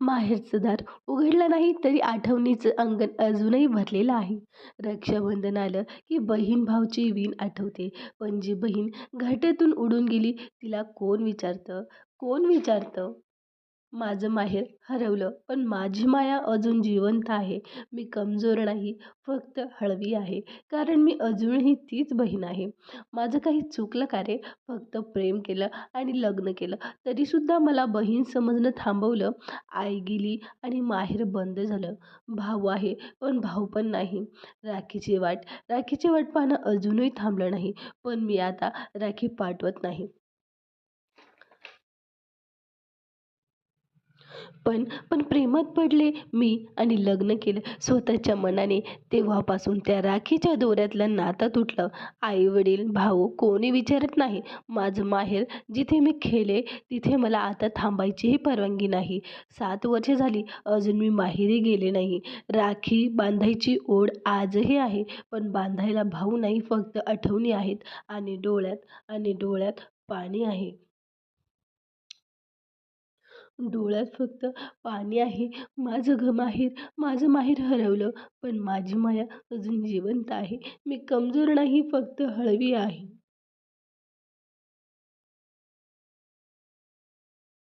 माहेरचं दार उघडलं नाही तरी आठवणीचं अंगण अजूनही भरलेलं आहे. रक्षाबंधन आलं की बहीण भाऊची वीण आठवते. पण जी बहीण घरट्यातून उडून गेली तिला कोण विचारतं? कोण विचारतं? माझं माहेर हरवलं, पण माझी माया अजून जिवंत आहे. मी कमजोर नाही, फक्त हळवी आहे. कारण मी अजूनही तीच बहीण आहे. माझं काही चुकलं का रे? फक्त प्रेम केलं आणि लग्न केलं, तरीसुद्धा मला बहीण समजणं थांबवलं. आई गेली आणि माहेर बंद झालं. भाऊ आहे, पण भाऊ पण नाही. राखीची वाट पाहणं अजूनही थांबलं नाही. पण मी आता राखी पाठवत नाही. पण पण प्रेमात पडले मी आणि लग्न केलं स्वतःच्या मनाने. तेव्हापासून त्या राखीच्या दोऱ्यातलं नातं तुटलं. आई-वडील, भाऊ कोणी विचारत नाही. माझं माहेर जिथे मी खेळले तिथे मला आता थांबायचीही परवानगी नाही. 7 वर्षे झाली अजून मी माहेरी गेले नाही. राखी बांधायची ओढ आजही आहे, पण बांधायला भाऊ नाही, फक्त आठवणी आहेत आणि डोळ्यात पाणी आहे. डोळ्यात फक्त पाणी आहे. माझं माहेर हरवलं, पण माझी माया अजून जिवंत आहे. मी कमजोर नाही, फक्त हळवी आहे.